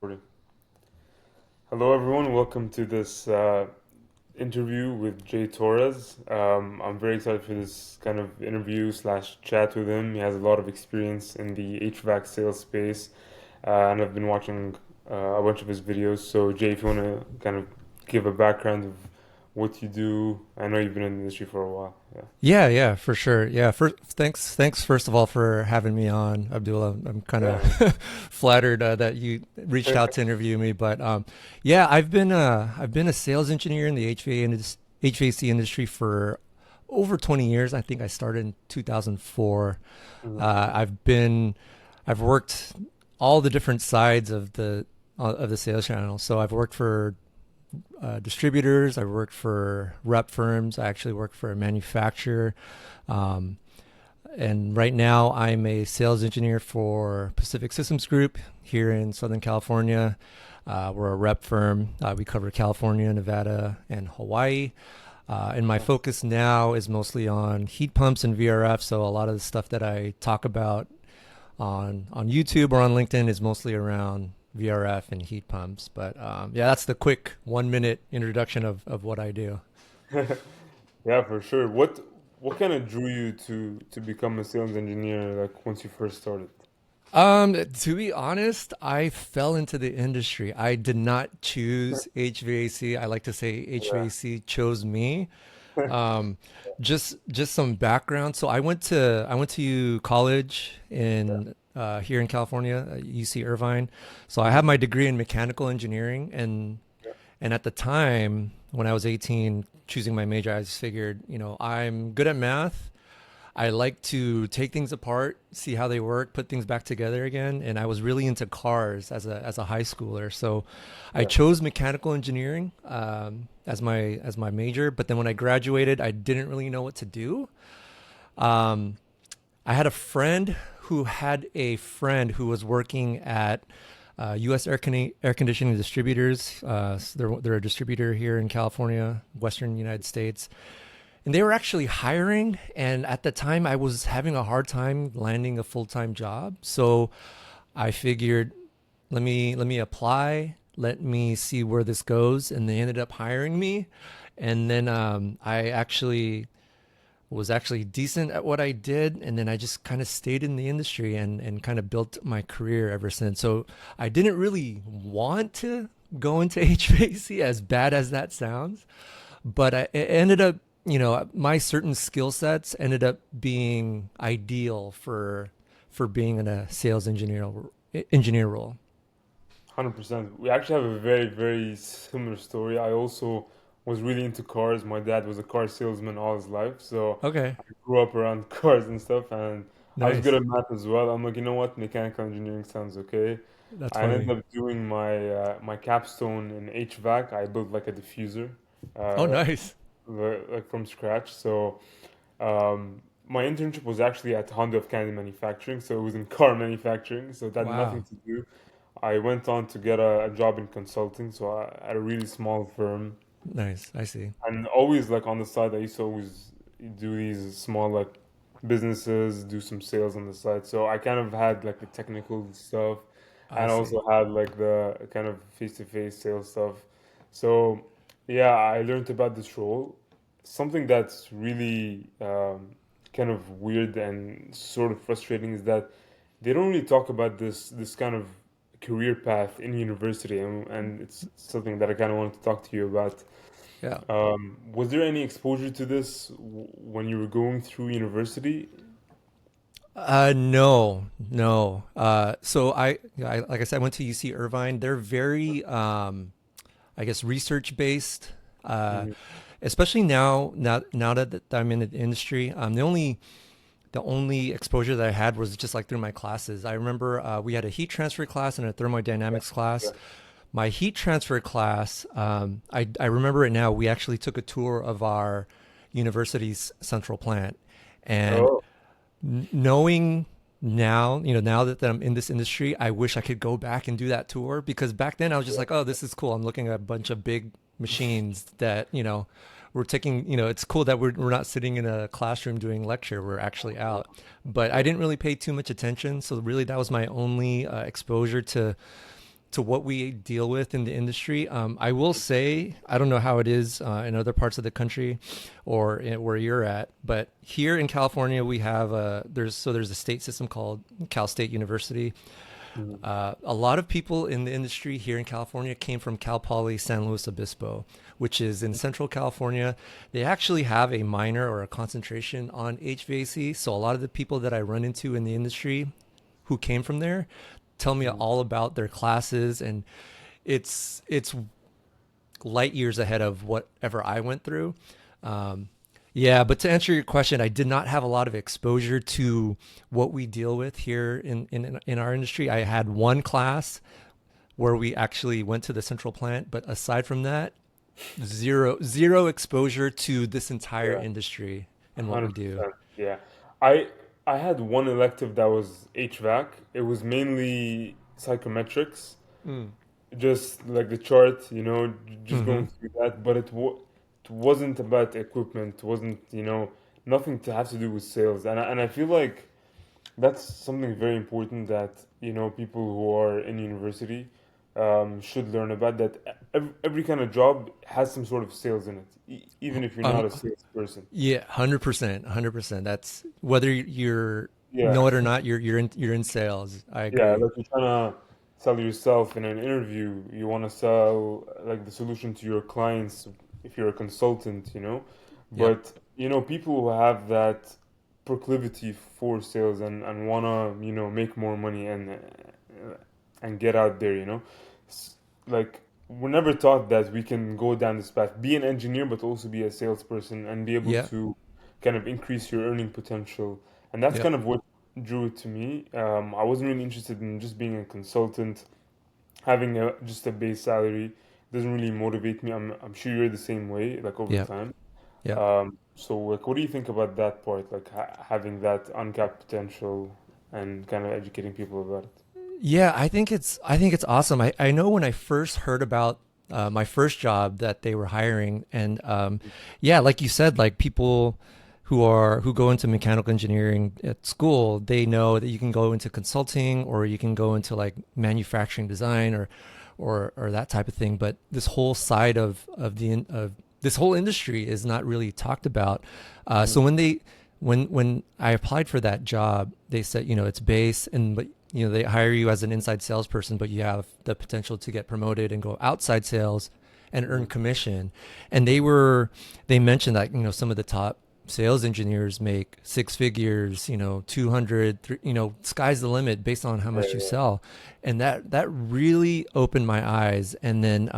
Recording. Hello, everyone. Welcome to this interview with Jay Torres. I'm very excited for this kind of interview slash chat with him. He has a lot of experience in the HVAC sales space, and I've been watching a bunch of his videos. So, Jay, if you want to kind of give a background of what you do, I know you've been in the industry for a while. Yeah. Yeah, for sure. Yeah, first, thanks first of all for having me on, Abdullah. I'm kind of Yeah. flattered that you reached out to interview me, but yeah, I've been a sales engineer in the HVAC industry for over 20 years. I think I started in 2004. Mhm. I've worked all the different sides of the sales channel. So I've worked for distributors. I worked for rep firms. I actually worked for a manufacturer. Um, and right now, I'm a sales engineer for Pacific Systems Group here in Southern California. We're a rep firm. We cover California, Nevada, and Hawaii. And my focus now is mostly on heat pumps and VRF. So a lot of the stuff that I talk about on YouTube or on LinkedIn is mostly around VRF and heat pumps. But yeah, that's the quick 1 minute introduction of what I do. Yeah, for sure. What kind of drew you to become a sales engineer like once you first started? To be honest, I fell into the industry. I did not choose HVAC. I like to say Yeah. HVAC chose me. Um, just some background. So I went to college Yeah. in here in California, UC Irvine. So I have Mhm. my degree in mechanical engineering, Yeah. and at the time when I was 18, choosing my major, I just figured, I'm good at math. I like to take things apart, see how they work, put things back together again. And I was really into cars as a high schooler, so I Yeah. chose mechanical engineering as my major. But then when I graduated, I didn't really know what to do. Um, I had a friend who had a friend who was working at U.S. Air conditioning distributors. They're a distributor here in California, Western United States, and they were actually hiring. And at the time, I was having a hard time landing a full time job. So I figured, let me apply. Let me see where this goes. And they ended up hiring me. And then I actually was actually decent at what I did, and then I just kind of stayed in the industry and kind of built my career ever since. So I didn't really want to go into HVAC, as bad as that sounds, but it ended up, my certain skill sets ended up being ideal for being in a sales engineer role. 100%. We actually have a very, very similar story. I also was really into cars. My dad was a car salesman all his life, so Okay, I grew up around cars and stuff, and I was good nice. at math as well. I'm like, you know what? Mechanical engineering sounds okay. That's I ended funny. up doing my capstone in HVAC. I built like a diffuser, Oh, uh, nice. like from scratch. So my internship was actually at Honda of Canada Manufacturing, so it was in car manufacturing, so it had nothing Wow. to do. I went on to get a job in consulting, so at a really small firm, Nice. I see. and always like on the side, I used to always do these small like businesses, do some sales on the side. So I kind of had like the technical stuff, I and see. also had like the kind of face-to-face sales stuff. So yeah, I learned about this role. Something that's really kind of weird and sort of frustrating is that they don't really talk about this kind of career path in university, and it's something that I kind of wanted to talk to you about. Yeah. Was there any exposure to this when you were going through university? No, no. So like I said, I went to UC Irvine. They're very, I guess, research based. Uh, Mhm. Especially now that I'm in the industry. The only exposure that I had was just like through my classes. I remember we had a heat transfer class and a thermodynamics Yeah. class. My heat transfer class, I remember it now. We actually took a tour of our university's central plant, and Oh, knowing now, now that I'm in this industry, I wish I could go back and do that tour, because back then I was just yeah. like, oh, this is cool. I'm looking at a bunch of big machines that, we're taking, it's cool that we're not sitting in a classroom doing lecture. We're actually out. But I Yeah. didn't really pay too much attention. So really that was my only exposure to what we deal with in the industry. I will say, I don't know how it is in other parts of the country or where you're at, but here in California, we have there's a state system called Cal State University. Mhm. A lot of people in the industry here in California came from Cal Poly San Luis Obispo, which is in Central California. They actually have a minor or a concentration on HVAC. So a lot of the people that I run into in the industry who came from there tell me Mhm. all about their classes, and it's light years ahead of whatever I went through. Um, yeah, but to answer your question, I did not have a lot of exposure to what we deal with here in our industry. I had one class where we actually went to the central plant, but aside from that, zero exposure to this entire Yeah, industry and what we do. 100%. Yeah. I I had one elective that was HVAC. It was mainly psychometrics, Mm. just like the chart, just Hmm. going through that. But it wasn't about equipment. It wasn't, nothing to have to do with sales. And I feel like that's something very important that, people who are in university should learn about that. Every kind of job has some sort of sales in it, even if you're not Um, a salesperson. yeah, 100%, 100%. That's whether you're Yeah, know it or not. You're in sales. I yeah, agree. like you're trying to sell yourself in an interview. You want to sell like the solution to your clients if you're a consultant. Yep. But, people who have that proclivity for sales and want to, make more money and get out there, like we're never taught that we can go down this path, be an engineer, but also be a salesperson and be able Yep. to kind of increase your earning potential. And that's Yep. kind of what drew it to me. I wasn't really interested in just being a consultant, having just a base salary doesn't really motivate me. I'm sure you're the same way, like over Yep. time. Yep. So like, what do you think about that part, like having that uncapped potential and kind of educating people about it? Yeah, I think it's awesome. I know when I first heard about my first job that they were hiring, and yeah, like you said, like people who go into mechanical engineering at school, they know that you can go into consulting or you can go into like manufacturing design or that type of thing. But this whole side of this whole industry is not really talked about. So Mhm. when I applied for that job, they said, it's base and but they hire you as an inside salesperson, but you have the potential to get promoted and go outside sales and earn Mhm. commission. And they mentioned that, some of the top sales engineers make six figures, 200, sky's the limit based on how Yeah, much you yeah. sell. And that really opened my eyes. And then,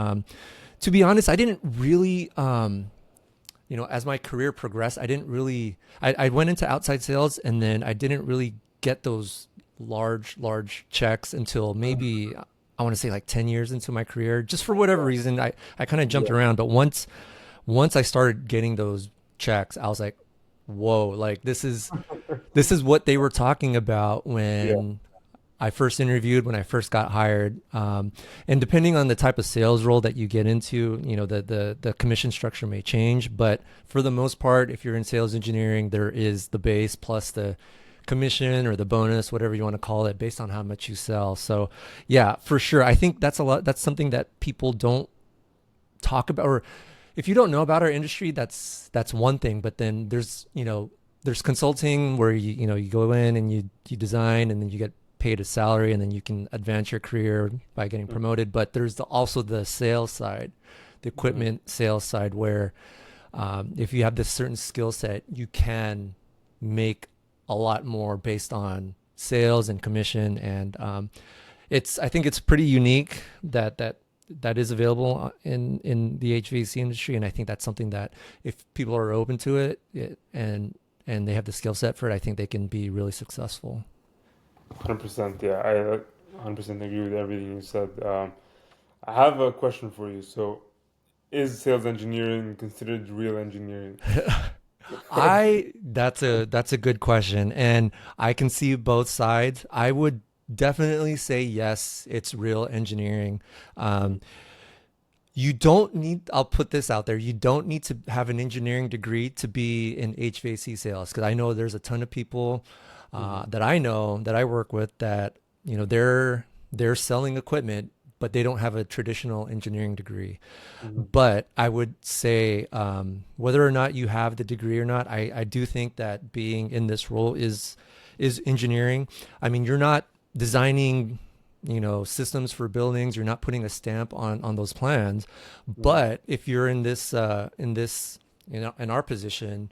to be honest, I didn't really, as my career progressed, I didn't really, I went into outside sales and then I didn't really get those large checks until Mhm. maybe I want to say like 10 years into my career. Just for whatever Yeah, reason, I kind of jumped yeah. around. But once I started getting those checks, I was like, whoa, like this is what they were talking about Yeah. when I first interviewed, when I first got hired. And depending on the type of sales role that you get into, the commission structure may change. But for the most part, if you're in sales engineering, there is the base plus the commission or the bonus, whatever you want to call it, based on how much you sell. So yeah, for sure. I think that's a lot. That's something that people don't talk about, or if you don't know about our industry, that's one thing. But then there's consulting where you go in and you design and then you get paid a salary and then you can advance your career by getting Mhm. promoted. But there's also the sales side, the Mhm. equipment sales side, where if you have this certain skill set, you can make a lot more based on sales and commission. And I think it's pretty unique that is available in the HVAC industry. And I think that's something that if people are open to and they have the skill set for it, I think they can be really successful. 100%. Yeah, I 100% agree with everything you said. I have a question for you. So, is sales engineering considered real engineering? I that's a good question, and I can see both sides. I would definitely say yes, it's real engineering. Mhm. Um, you don't need. I'll put this out there. You don't need to have an engineering degree to be in HVAC sales, because I know there's a ton of people Mhm. that I know that I work with that they're selling equipment, but they don't have a traditional engineering degree. Hmm. But I would say, whether or not you have the degree or not, I do think that being in this role is engineering. I mean, you're not designing, systems for buildings. You're not putting a stamp on those plans. Yeah. But if you're in this, in our position,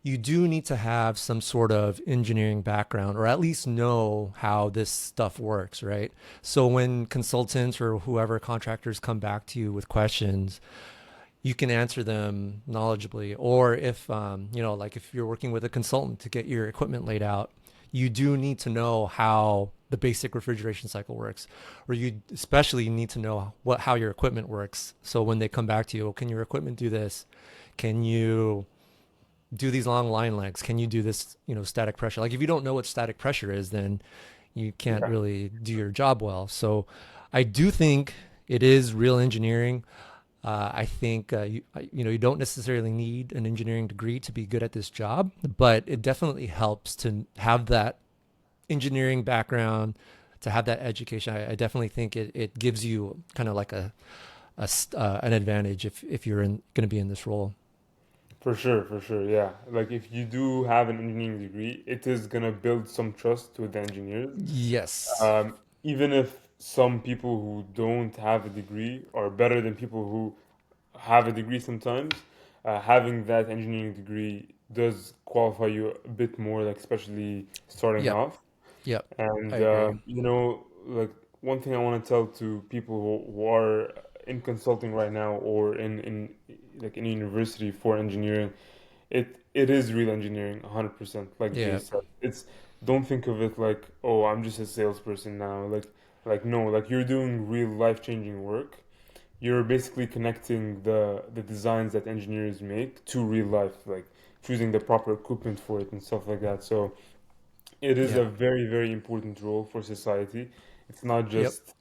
you do need to have some sort of engineering background or at least know how this stuff works, right? So when consultants or whoever contractors come back to you with questions, you can answer them knowledgeably. Or if, like if you're working with a consultant to get your equipment laid out, you do need to know how the basic refrigeration cycle works, or you especially need to know how your equipment works. So when they come back to you, oh, can your equipment do this? Can you do these long line lengths? Can you do this, static pressure? Like if you don't know what static pressure is, then you can't Yeah. really do your job well. So I do think it is real engineering. I think you don't necessarily need an engineering degree to be good at this job, but it definitely helps to have that engineering background, to have that education. I definitely think it gives you kind of like an advantage if you're going to be in this role. For sure, yeah. Like if you do have an engineering degree, it is gonna build some trust with the engineers. Yes. Um, Even if some people who don't have a degree are better than people who have a degree sometimes, having that engineering degree does qualify you a bit more, like especially starting Yep. off. Yep. I And agree. like one thing I want to tell to people who are in consulting right now or in like in university for engineering, it is real engineering, 100%. Like Jay Yeah. said, it's don't think of it like, oh, I'm just a salesperson now. Like no, like you're doing real life-changing work. You're basically connecting the designs that engineers make to real life, like choosing the proper equipment for it and stuff like that. So it is Yeah. a very, very important role for society. It's not Yep. just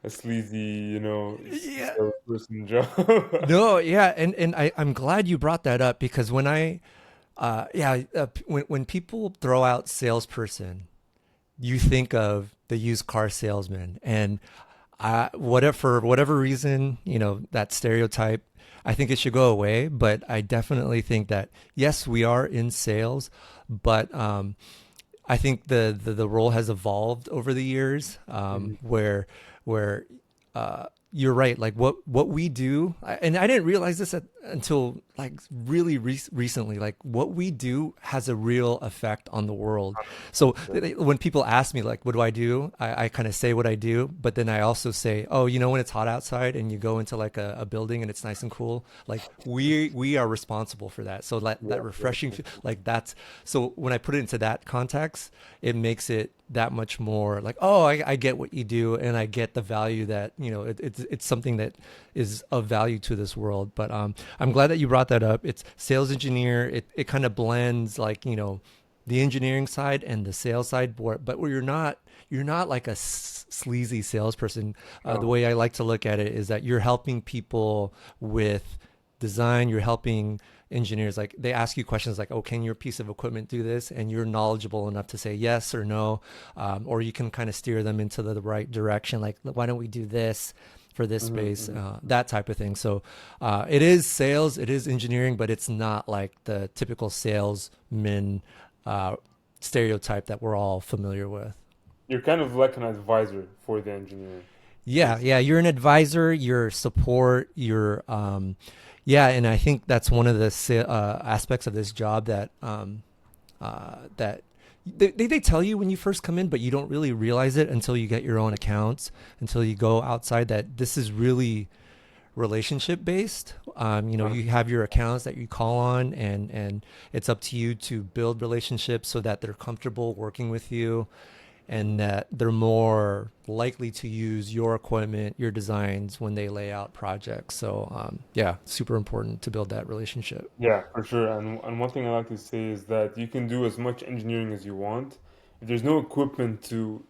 a sleazy, Yeah. salesperson job. No, yeah, and I'm glad you brought that up because when people throw out salesperson, you think of the used car salesman, and whatever for whatever reason, that stereotype, I think it should go away. But I definitely think that yes, we are in sales, but I think the role has evolved over the years, Mhm. where you're right. Like what we do, and I didn't realize this until like really recently. Like what we do has a real effect on the world. So when people ask me like, what do I do? I kind of say what I do, but then I also say, oh, when it's hot outside and you go into like a building and it's nice and cool, like we are responsible for that. So that Yeah, yeah, refreshing, like that's so when I put it into that context, it makes it that much more like, oh, I get what you do, and I get the value that it's something that is of value to this world. But I'm glad that you brought that up. It's sales engineer. It kind of blends like the engineering side and the sales side, but where you're not like a sleazy salesperson. The no, way I like to look at it is that you're helping people with design. You're helping engineers, like they ask you questions like, oh, can your piece of equipment do this, and you're knowledgeable enough to say yes or no, or you can kind of steer them into the right direction, like why don't we do this for this mhm, space, mhm. that type of thing. So it is sales, it is engineering, but it's not like the typical salesman uh, stereotype that we're all familiar with. You're kind of like an advisor for the engineering, Yeah, basically. yeah, you're an advisor, you're support, yeah, and I think that's one of the aspects of this job that they tell you when you first come in, but you don't really realize it until you get your own accounts, until you go outside, that this is really relationship based. You have your accounts that you call on, and it's up to you to build relationships so that they're comfortable working with you, and that they're more likely to use your equipment, your designs when they lay out projects. So yeah, super important to build that relationship. Yeah, for sure. And one thing I like to say is that you can do as much engineering as you want. If there's no equipment to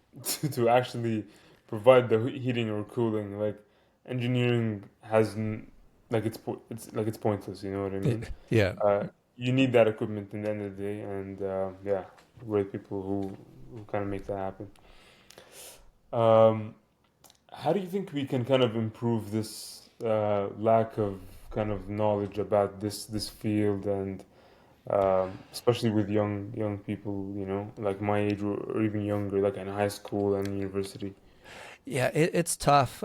to actually provide the heating or cooling, like engineering like it's pointless. You know what I mean? Yeah. Uh, you need that equipment in the end of the day, and yeah, great people who kind of make that happen. Um, how do you think we can kind of improve this lack of kind of knowledge about this field and especially with young people, like my age or even younger, like in high school and university. Yeah, it's tough.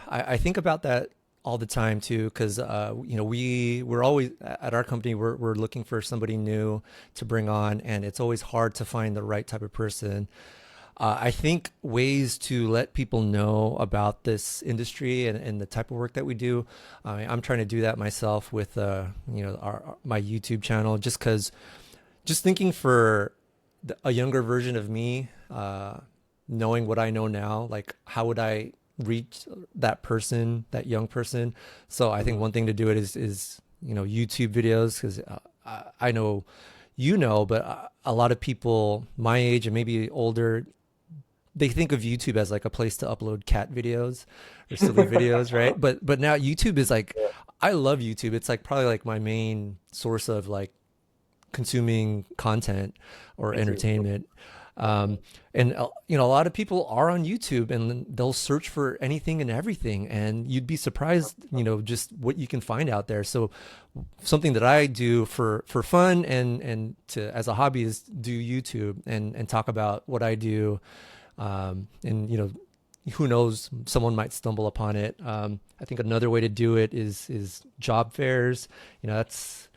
I think about that all the time too, because we're always at our company we're looking for somebody new to bring on, and it's always hard to find the right type of person. I think ways to let people know about this industry and the type of work that we do. I'm trying to do that myself with my YouTube channel, just because just thinking for a younger version of me, knowing what I know now, like how would I reach that person, that young person? So I think Hmm. one thing to do it is YouTube videos, because I know but a lot of people my age and maybe older, they think of YouTube as like a place to upload cat videos or silly videos, right? But now YouTube is like, Yeah, I love YouTube. It's like probably like my main source of like consuming content or me too. entertainment. Um, and a lot of people are on YouTube and they'll search for anything and everything, and you'd be surprised, just what you can find out there. So something that I do for fun and to as a hobby is do YouTube and talk about what I do. And who knows, someone might stumble upon it. I think another way to do it is job fairs. That's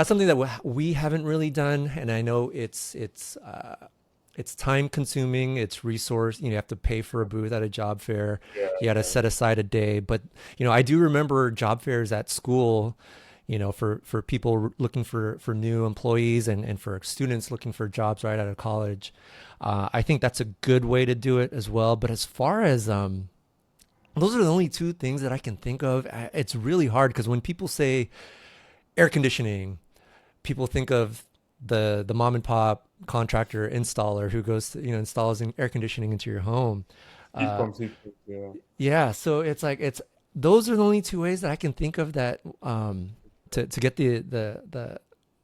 something that we haven't really done, and I know it's time consuming. It's resource. You have to pay for a booth at a job fair. Yeah, You got to yeah, set aside a day. But I do remember job fairs at school. For people looking for new employees and for students looking for jobs right out of college. I think that's a good way to do it as well. But as far as those are the only two things that I can think of. It's really hard because when people say air conditioning, people think of the mom and pop contractor installer who goes to, installs air conditioning into your home. Uh, heat pumps, yeah. yeah, so it's like it's those are the only two ways that I can think of that to get the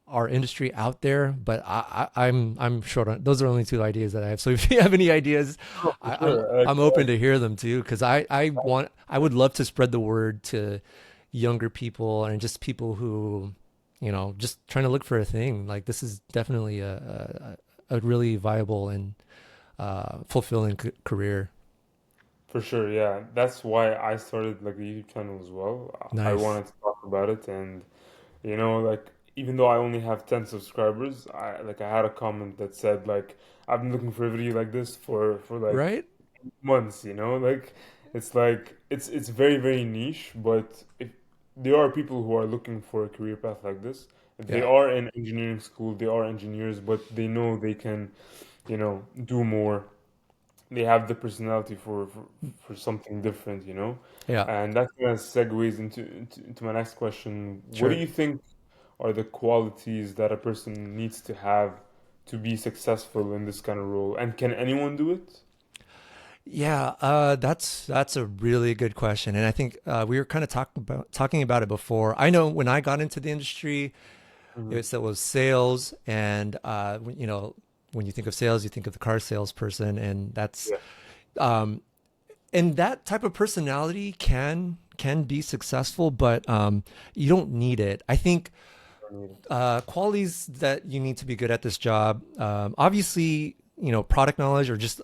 our industry out there. But I'm short on those are only two ideas that I have. So if you have any ideas, No, for I, I'm sure. Like, I'm open to hear them too, because I would love to spread the word to younger people and just people who just trying to look for a thing. Like this is definitely a really viable and fulfilling career. for sure, yeah. That's why I started like a YouTube channel as well. I Nice. wanted to talk about it, and like even though I only have 10 subscribers, I had a comment that said like I've been looking for a video like this for like Right? months, it's very very niche, but if there are people who are looking for a career path like this, they Yeah. are in engineering school, they are engineers, but they know they can, do more. They have the personality for something different, Yeah. and that kind of segues into my next question. What do Sure. you think are the qualities that a person needs to have to be successful in this kind of role? And can anyone do it? Yeah, that's a really good question, and I think we were kind of talking about it before. I know when I got into the industry, Hmm. it was sales, and when you think of sales, you think of the car salesperson, and Yeah. um, that type of personality can be successful, but you don't need it. I think I mean, qualities that you need to be good at this job, obviously, product knowledge or just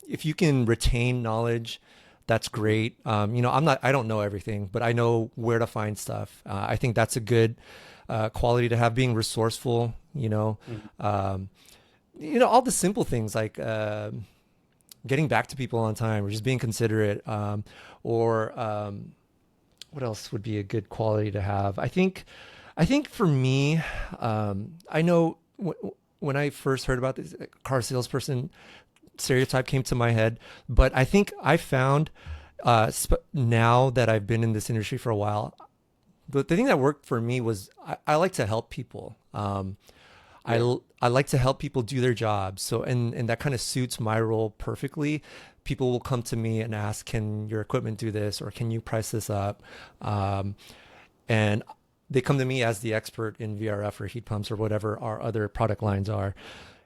if you can retain knowledge, that's mhm, great. I don't know everything, but I know where to find stuff. I think that's a good quality to have. Being resourceful, mhm. um, all the simple things like getting back to people on time or just being considerate. Or what else would be a good quality to have? I think for me, I know when I first heard about this car salesperson stereotype came to my head, but I think I found now that I've been in this industry for a while, the thing that worked for me was I like to help people. Yeah. I like to help people do their jobs. So and that kind of suits my role perfectly. People will come to me and ask, "Can your equipment do this?" or "Can you price this up?" Um, and they come to me as the expert in VRF or heat pumps or whatever our other product lines are.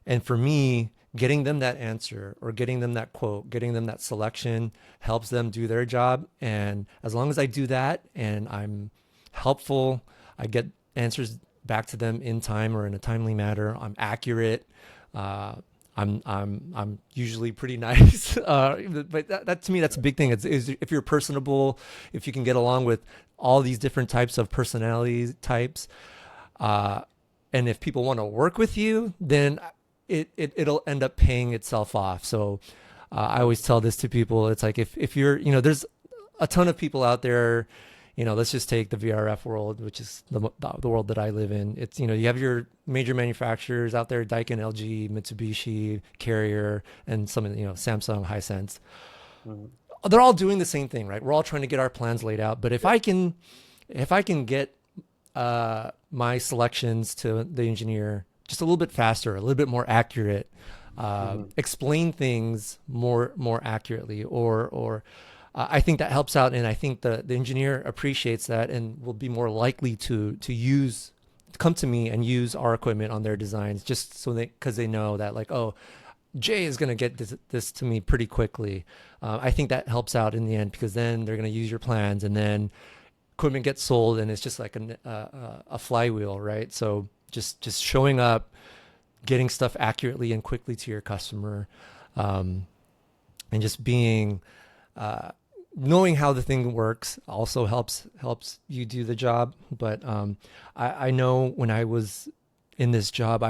And for me, getting them that answer or getting them that quote, getting them that selection helps them do their job. And as long as I do that and I'm helpful, I get answers back to them in time or in a timely manner. I'm accurate. Uh, I'm usually pretty nice, but that to me that's a big thing. Is if you're personable, if you can get along with all these different types of personality types, uh, and if people want to work with you, then it'll end up paying itself off. So I always tell this to people. It's like if you're, there's a ton of people out there. Let's just take the VRF world, which is the world that I live in. It's, you have your major manufacturers out there, Daikin, LG, Mitsubishi, Carrier, and some of the, Samsung, Hisense. Mhm. They're all doing the same thing, right? We're all trying to get our plans laid out. But if I can get my selections to the engineer just a little bit faster, a little bit more accurate, Mhm. explain things more accurately, or I think that helps out, and I think the engineer appreciates that and will be more likely to come to me and use our equipment on their designs, just so because they know that, like, oh, Jay is going to get this to me pretty quickly. I think that helps out in the end, because then they're going to use your plans, and then equipment gets sold, and it's just like a flywheel, right? So just showing up, getting stuff accurately and quickly to your customer, um, and just being uh, knowing how the thing works also helps you do the job. But I know when I was in this job,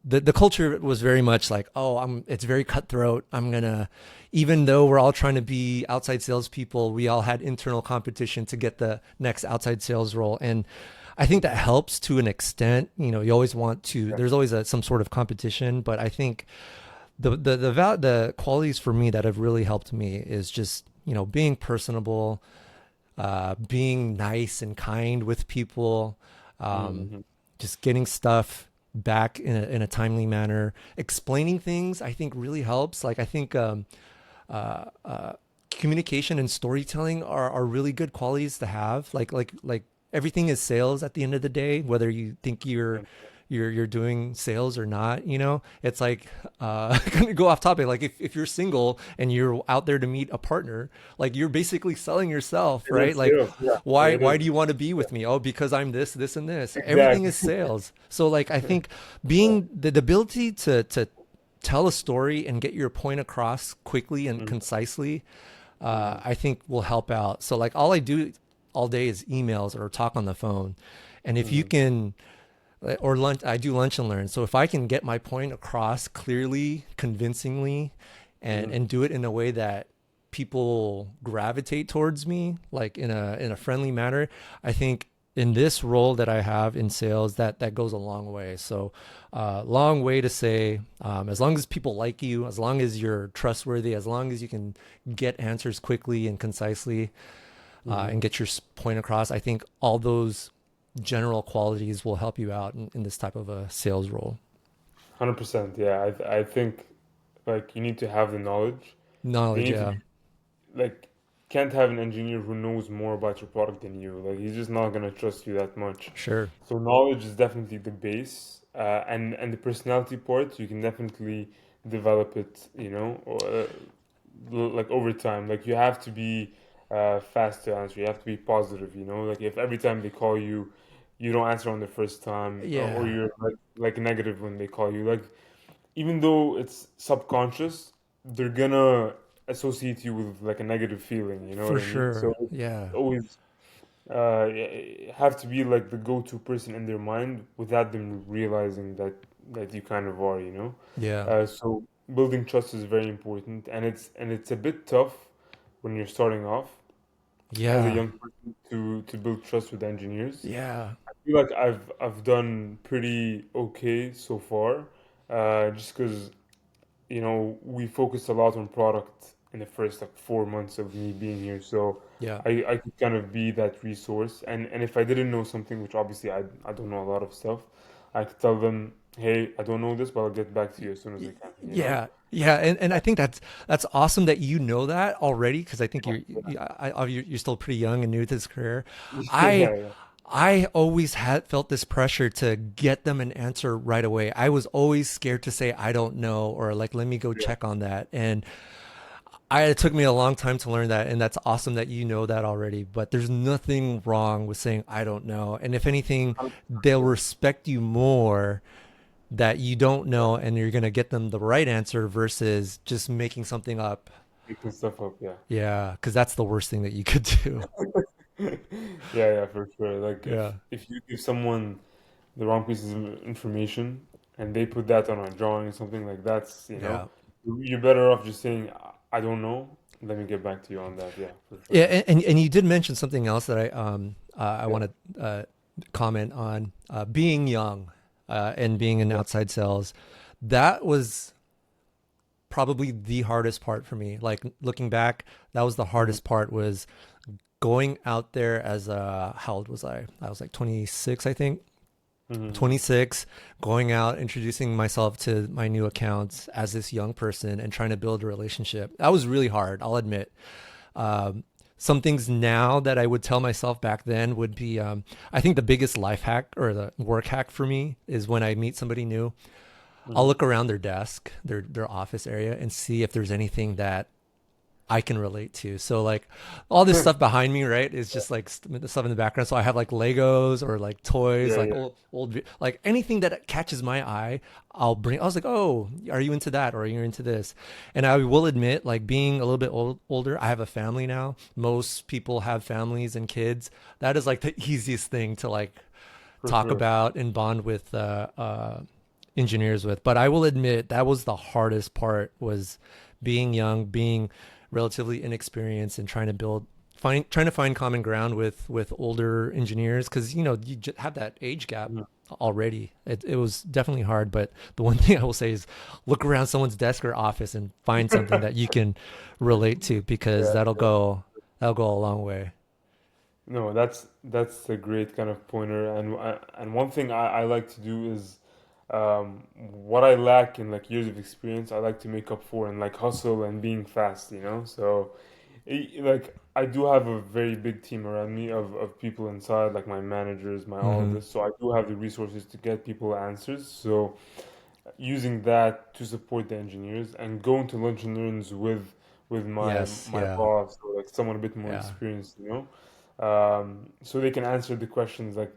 the culture was very much like, oh, it's very cutthroat. Even though we're all trying to be outside salespeople, we all had internal competition to get the next outside sales role. And I think that helps to an extent. You always want to, Yeah. there's always some sort of competition, but I think the qualities for me that have really helped me is just, being personable, being nice and kind with people, um, Mhm. just getting stuff back in a timely manner, explaining things. I think really helps. Like, I think uh, uh, communication and storytelling are really good qualities to have. Like everything is sales at the end of the day, whether you think you're Yeah. you're doing sales or not. It's like gonna go off topic. Like, if you're single and you're out there to meet a partner, like, you're basically selling yourself, It right? is Like, sales. Yeah. why It why is. do you want to be Yeah. with me? Oh, because I'm this and this. Everything is Exactly. sales. So, like, I think being the ability to tell a story and get your point across quickly and Mhm. concisely, Mhm. I think will help out. So, like, all I do all day is emails or talk on the phone. And if you Mhm. can, or lunch, I do lunch and learn. So if I can get my point across clearly, convincingly, and Mhm. and do it in a way that people gravitate towards me, like in a friendly manner, I think in this role that I have in sales, that goes a long way. So, long way to say, as long as people like you, as long as you're trustworthy, as long as you can get answers quickly and concisely, Mhm. and get your point across, I think all those general qualities will help you out in this type of a sales role. 100%. Yeah. I think like you need to have the knowledge. They Knowledge, need to be yeah, like can't have an engineer who knows more about your product than you. Like he's just not gonna trust you that much. sure. So knowledge is definitely the base, and the personality part you can definitely develop it. Like over time. Like you have to be fast to answer. You have to be positive. Like if every time they call you, you don't answer on the first time, or Yeah, you're like negative when they call you. Like even though it's subconscious, they're gonna associate you with like a negative feeling, you know what for I mean? So sure. Yeah, it's always have to be like the go-to person in their mind without them realizing that you kind of are, you know? yeah, So building trust is very important, and it's a bit tough when you're starting off as a yeah, young person to build trust with engineers. yeah. I feel like I've done pretty okay so far, just because we focused a lot on product in the first like 4 months of me being here. So Yeah. I could kind of be that resource. And if I didn't know something, which obviously I don't know a lot of stuff, I could tell them, hey, I don't know this, but I'll get back to you as soon as I can, you know? Yeah, yeah, and I think that's awesome that you know that already, because I think Yeah, you're still pretty young and new to this career. yeah, I yeah, yeah. I always had felt this pressure to get them an answer right away. I was always scared to say I don't know, or like let me go Yeah. check on that. And it took me a long time to learn that, and that's awesome that you know that already. But there's nothing wrong with saying I don't know. And if anything, they'll respect you more that you don't know, and you're gonna get them the right answer versus just making something up. Making stuff up, yeah. Yeah, because that's the worst thing that you could do. Yeah, yeah, for sure. Like Yeah, if you give someone the wrong pieces of information and they put that on a drawing or something like that's, yeah. you're better off just saying, I don't know. Let me get back to you on that. Yeah, for Yeah, sure. and you did mention something else that I Yeah. want to comment on being young and being in Yeah. outside sales. That was probably the hardest part for me. Like looking back, that was the Hmm. hardest part was going out there as a how old was I? I was like 26, I think. Hmm. 26, going out, introducing myself to my new accounts as this young person and trying to build a relationship. That was really hard, I'll admit. Um, some things now that I would tell myself back then would be I think the biggest life hack or the work hack for me is when I meet somebody new, I'll Hmm. look around their desk, their office area, and see if there's anything that I can relate to. So like all this stuff behind me, right, is just like the stuff in the background. So I have like Legos or like toys, Yeah, like yeah. old like anything that catches my eye, I'll bring. I was like, oh, are you into that or are you into this? And I will admit, like being a little bit older, I have a family now. Most people have families and kids. That is like the easiest thing to like For talk sure. about and bond with engineers with. But I will admit that was the hardest part was being young, being relatively inexperienced, and trying to find common ground with older engineers because you just have that age gap Mhm. already. It was definitely hard, but the one thing I will say is look around someone's desk or office and find something that you can relate to because Yeah, yeah. that'll go a long way. No, that's a great kind of pointer. And one thing I like to do is what I lack in like years of experience, I like to make up for in like hustle and being fast, you know? So like I do have a very big team around me of people inside, like my managers, my all of Hmm. this. So I do have the resources to get people answers. So using that to support the engineers and going to lunch and learns with Yes, my yeah, boss or like someone a bit more yeah, experienced, so they can answer the questions like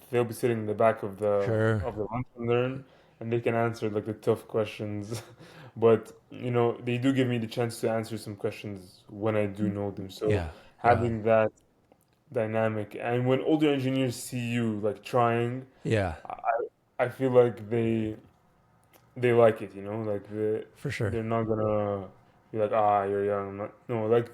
they'll be sitting in the back sure, of the lunch and learn and they can answer like the tough questions. But they do give me the chance to answer some questions when I do know them. So yeah, yeah, having that dynamic and when older engineers see you like trying, yeah, I I feel like they like it, like for sure. they're not gonna be like, ah, you're young. I'm not, no, like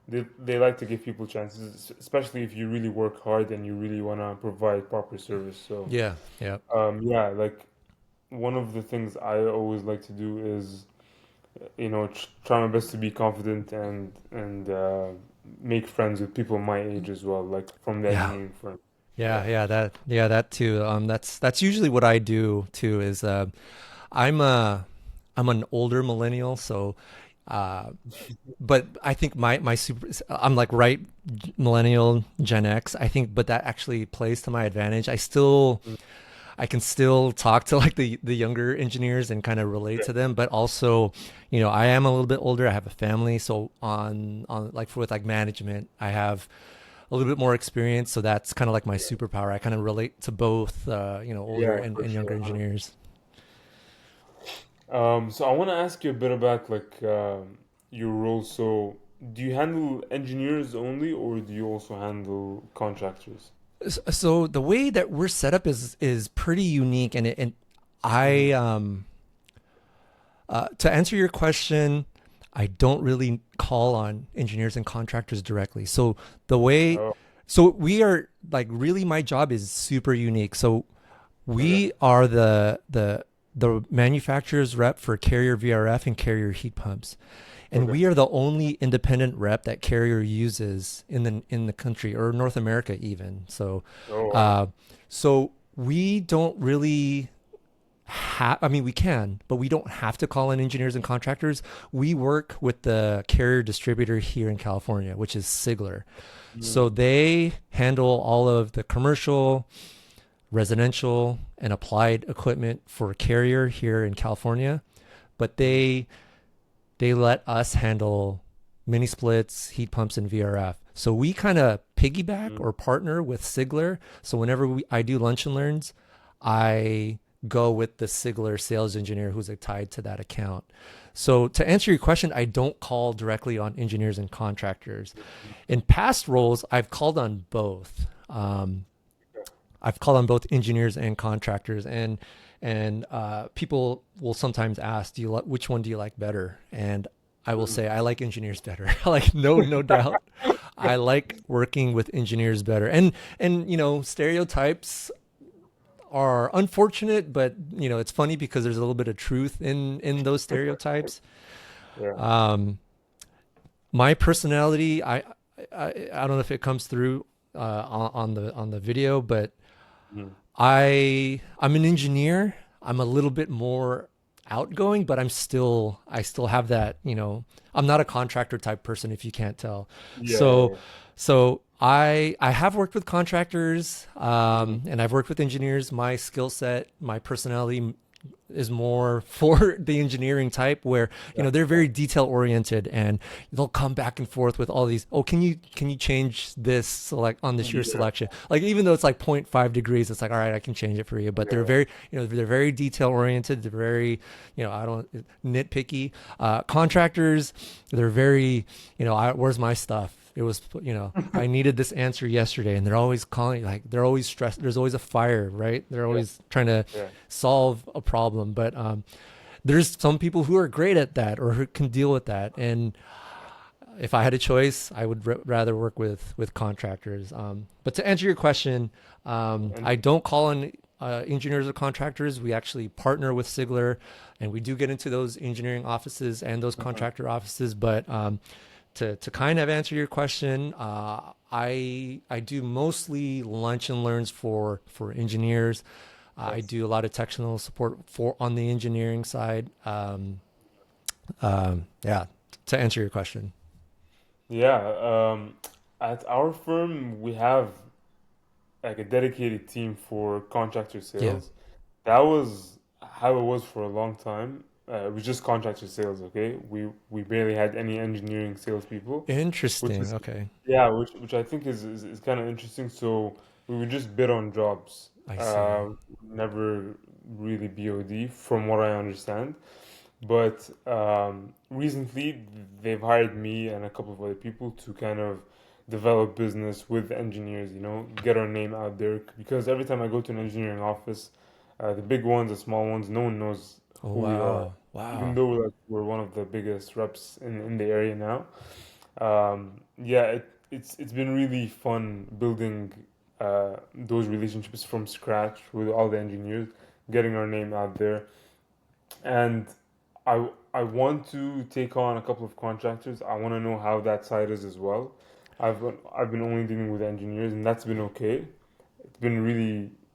they like to give people chances, especially if you really work hard and you really wanna provide proper service. So, Yeah, yeah, yeah, like one of the things I always like to do is, try my best to be confident and make friends with people my age as well, like from the yeah. engineering firm. Yeah, Yeah. that too. That's usually what I do too. Is I'm a I'm an older millennial, so uh, but I think my super I'm like right millennial Gen X. I think, but that actually plays to my advantage. Mm. I can still talk to like the younger engineers and kind of relate Yeah. to them, but also, I am a little bit older. I have a family, so on like with like management, I have a little bit more experience, so that's kind of like my superpower. I kind of relate to both, older Yeah, for and younger sure. engineers. So I want to ask you a bit about like your role. So do you handle engineers only, or do you also handle contractors? So the way that we're set up is pretty unique, and Hmm. I to answer your question, I don't really call on engineers and contractors directly. So the way, Oh, so we are like really my job is super unique. So okay. we are the manufacturer's rep for Carrier VRF and Carrier heat pumps. And Okay. we are the only independent rep that Carrier uses in the country or North America even. So Oh, wow. uh, so we don't really I mean, we can, but we don't have to call in engineers and contractors. We work with the carrier distributor here in California, which is Sigler. So Mm, they handle all of the commercial, residential, and applied equipment for carrier here in California, but mm, they let us handle mini splits, heat pumps, and VRF. So we kind of piggyback mm. or partner with Sigler. So whenever I do lunch and learns, I go with the Sigler sales engineer who's tied to that account. So to answer your question, I don't call directly on engineers and contractors. In past roles, I've called on both. I've called on both engineers and contractors, and people will sometimes ask, "Do you which one do you like better?" And I will Mm. say I like engineers better. Like no doubt, I like working with engineers better. And stereotypes are unfortunate, but it's funny because there's a little bit of truth in those stereotypes. Yeah. Um, my personality, I don't know if it comes through on the video, but Mm. I'm an engineer. I'm a little bit more outgoing, but I still have that, I'm not a contractor type person if you can't tell. Yeah, So yeah, I have worked with contractors, yeah. Mm. and I've worked with engineers. My skill set, my personality is more for the engineering type where Yeah, they're yeah, very detail oriented, and they'll come back and forth with all these, oh, can you change this select on this year yeah, selection, like even though it's like 0.5 degrees, it's like, all right, I can change it for you. But they're yeah. very, they're very detail oriented. They're very, I don't nitpicky. Contractors, they're very, where's my stuff? It was, I needed this answer yesterday, and they're always calling, like they're always stressed. There's always a fire, right? They're Yeah, always trying to yeah. solve a problem. But there's some people who are great at that or who can deal with that. And if I had a choice, I would rather work with contractors. But to answer your question, And I don't call on engineers or contractors. We actually partner with Sigler, and we do get into those engineering offices and those mhm, contractor offices. But to kind of answer your question, I do mostly lunch and learns for engineers. I yes. do a lot of technical support for on the engineering side. Yeah, to answer your question. Yeah, at our firm, we have like a dedicated team for contractor Yeah. sales. That was how it was for a long time. It was just contractor sales, okay? We barely had any engineering salespeople, which Interesting. is Okay. yeah, which I think is kind of interesting. So we would just bid on jobs, I see. never really BOD, from what I understand. But recently, they've hired me and a couple of other people to kind of develop business with engineers, get our name out there. Because every time I go to an engineering office, the big ones, the small ones, no one knows Oh, who we are, wow. even Wow. though like, we're one of the biggest reps in the area now. Yeah, it's been really fun building those relationships from scratch with all the engineers, getting our name out there. And I want to take on a couple of contractors. I want to know how that side is as well. I've been only dealing with engineers, and that's been okay. It's been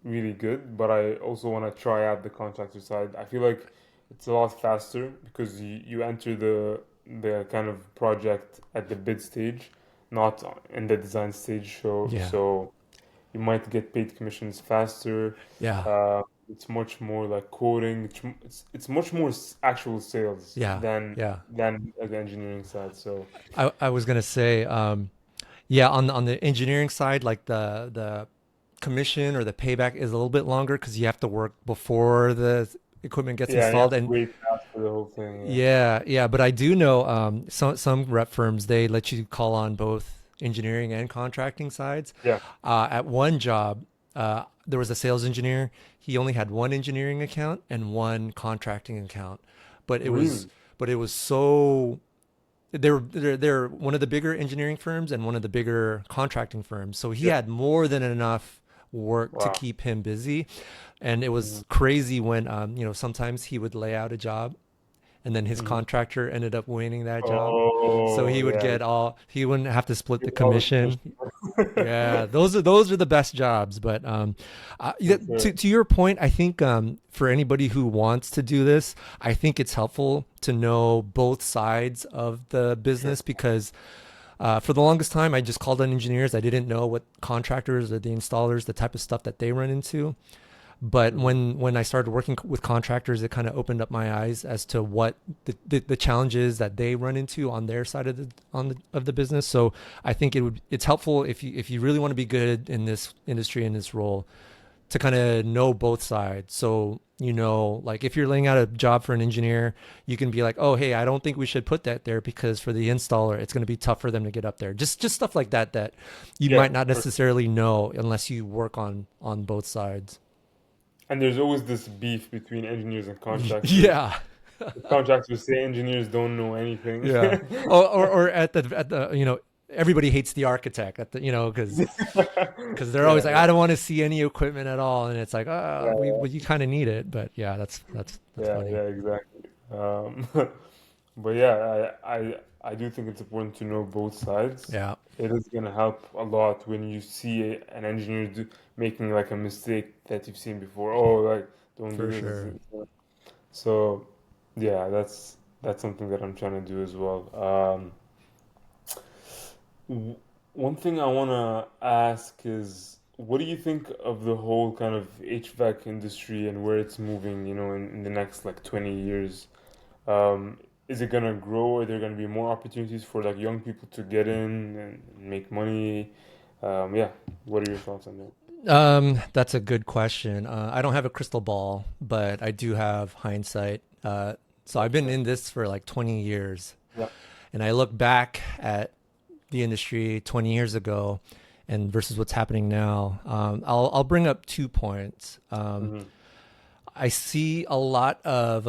really good. But I also want to try out the contractor side. I feel like it's a lot faster because you enter the kind of project at the bid stage, not in the design stage. Yeah. So you might get paid commissions faster. Yeah. Uh, it's much more like coding. It's much more actual sales Yeah. than Yeah. like the engineering side. So I was gonna say, yeah, on the engineering side, like the commission or the payback is a little bit longer because you have to work before the equipment gets yeah, and you installed. have to And wait after the whole thing. Yeah. yeah, but I do know some rep firms, they let you call on both engineering and contracting sides. Yeah. At one job, there was a sales engineer. He only had one engineering account and one contracting account, but it was Really? but it was so they're one of the bigger engineering firms and one of the bigger contracting firms. So he Yeah. had more than enough work to Wow. keep him busy, and it Mhm. was crazy when sometimes he would lay out a job and then his Mhm. contractor ended up winning that job. So Oh, he would yeah. get all, he wouldn't have to split the Get all the commission. commission. Yeah, those are the best jobs. But yeah, For sure. to your point, I think for anybody who wants to do this, I think it's helpful to know both sides of the Sure. business because for the longest time, I just called on engineers. I didn't know what contractors or the installers, the type of stuff that they run into. But Hmm. when I started working with contractors, it kind of opened up my eyes as to what the challenges that they run into on their side of the business. So I think it's helpful if you really want to be good in this industry, in this role, to kind of know both sides. So you know, like if you're laying out a job for an engineer, you can be like, oh hey, I don't think we should put that there because for the installer, it's going to be tough for them to get up there. Just stuff like that that you Yeah, might not for sure. necessarily know unless you work on both sides. And there's always this beef between engineers and contractors. Yeah. The contractors say engineers don't know anything. Yeah. Or at the everybody hates the architect at the because they're always Yeah, like I don't want to see any equipment at all, and it's like yeah, we well, you kind of need it, but yeah, that's yeah, funny. yeah, exactly. But yeah, I do think it's important to know both sides. Yeah, It is gonna help a lot when you see an engineer making like a mistake that you've seen before. Oh, like don't do for this. sure. So yeah, that's something that I'm trying to do as well. W- One thing I want to ask is, what do you think of the whole kind of HVAC industry and where it's moving, in the next like 20 years? Is it gonna grow? Are there gonna be more opportunities for like young people to get in and make money? Yeah, what are your thoughts on that? That's a good question. I don't have a crystal ball, but I do have hindsight. So I've been Okay. in this for like 20 years, Yeah. and I look back at the industry 20 years ago and versus what's happening now. I'll bring up 2 points. Mm-hmm. I see a lot of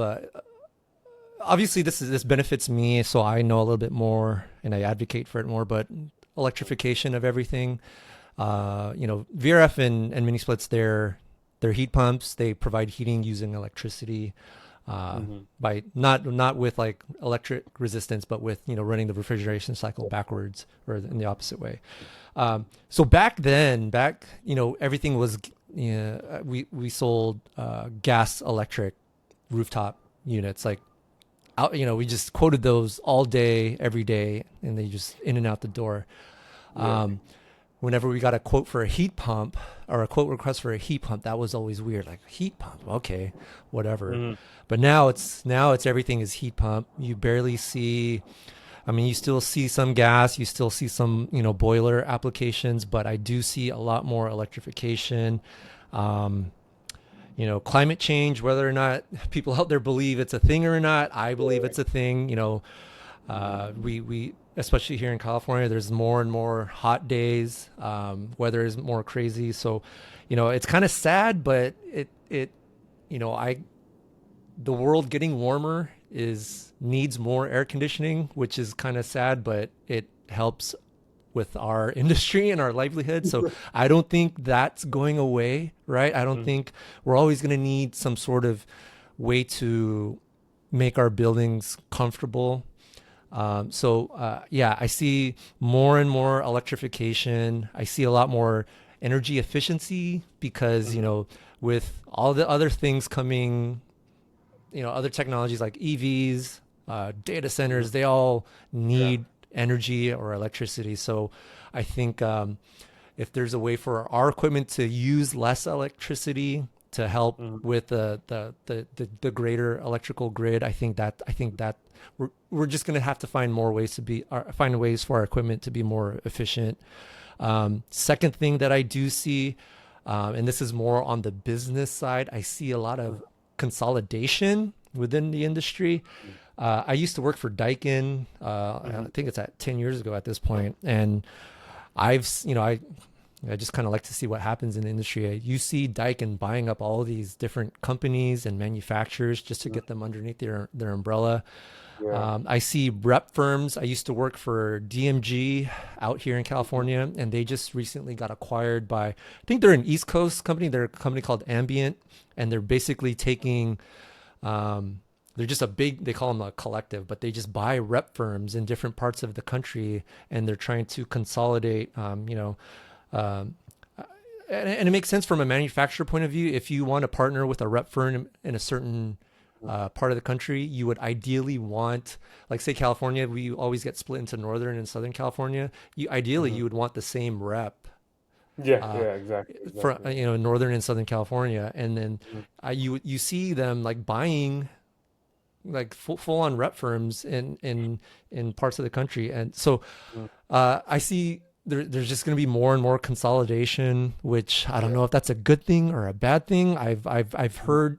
obviously this benefits me, so I know a little bit more and I advocate for it more. But electrification of everything, VRF and mini splits, they're heat pumps. They provide heating using electricity Mm-hmm. by not with like electric resistance, but with running the refrigeration cycle backwards or in the opposite way. So back then, everything was we sold gas electric rooftop units like out. We just quoted those all day, every day, and they just in and out the door. Yeah. Whenever we got a quote for a heat pump or a quote request for a heat pump, that was always weird. Like heat pump, okay, whatever. Mm-hmm. But now it's everything is heat pump. You barely see. I mean, you still see some gas, you still see some boiler applications, but I do see a lot more electrification. Um, climate change, whether or not people out there believe it's a thing or not, I believe Yeah. it's a thing. Mm-hmm. We especially here in California, there's more and more hot days. Weather is more crazy, so it's kind of sad, but I the world getting warmer is needs more air conditioning, which is kind of sad, but it helps with our industry and our livelihood. So I don't think that's going away, right? I don't Mm-hmm. think we're always going to need some sort of way to make our buildings comfortable. Yeah, I see more and more electrification. I see a lot more energy efficiency because, with all the other things coming, other technologies like EVs, data Mm-hmm. centers, they all Yeah. need energy or electricity. So I think if there's a way for our equipment to use less electricity to help Mm-hmm. with the greater electrical grid, I think that we're just going to have to find more ways find ways for our equipment to be more efficient. Second thing that I do see, and this is more on the business side, I see a lot of consolidation within the industry. I used to work for Daikin. I Mm-hmm. think it's at 10 years ago at this point, and I just kind of like to see what happens in the industry. You see Daikin buying up all these different companies and manufacturers just to get them underneath their umbrella. Yeah. I see rep firms. I used to work for DMG out here in California, and they just recently got acquired by, I think they're an East Coast company. They're a company called Ambient, and they're basically taking um, they're just a big, they call them a collective, but they just buy rep firms in different parts of the country, and they're trying to consolidate, um, and it makes sense from a manufacturer point of view. If you want to partner with a rep firm in a certain part of the country, you would ideally want, like, say California, we always get split into Northern and Southern California. You ideally Hmm. you would want the same rep Yeah, uh, yeah, exactly, for exactly. Northern and Southern California, and then Mhm. you see them like buying like full on rep firms in parts of the country, and so Mhm. I see there's just going to be more and more consolidation, which I don't Yeah. know if that's a good thing or a bad thing. I've Mhm. heard,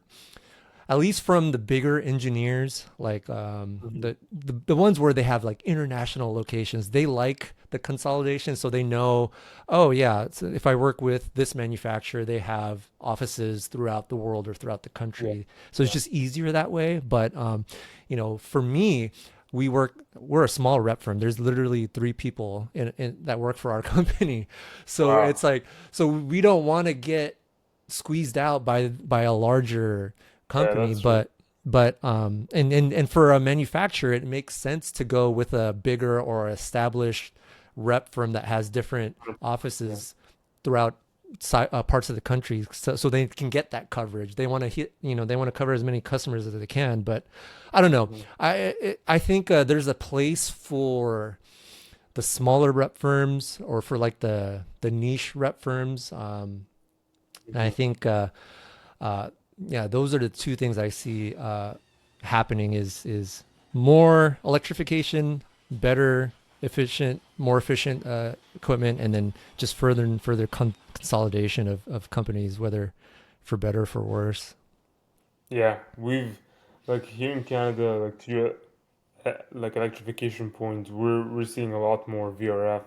at least from the bigger engineers, like Mhm. the ones where they have like international locations, they like the consolidation, so they know, oh yeah, so if I work with this manufacturer, they have offices throughout the world or throughout the Yeah, country, so it's yeah. just easier that way. But for me, we're a small rep firm. There's literally three people that work for our company, so Wow. it's like, so we don't want to get squeezed out by a larger Yeah, company, that's true. and for a manufacturer, it makes sense to go with a bigger or established rep firm that has different Yeah. offices throughout parts of the country, so they can get that coverage. They want to they want to cover as many customers as they can. But I don't know. Hmm. I think there's a place for the smaller rep firms, or for like the niche rep firms. And I Hmm. think uh, yeah, those are the two things I see happening: is more electrification, better efficient, more efficient equipment, and then just further and further consolidation of companies, whether for better or for worse. Yeah, we've like here in Canada, like to your like electrification point, we're seeing a lot more VRF.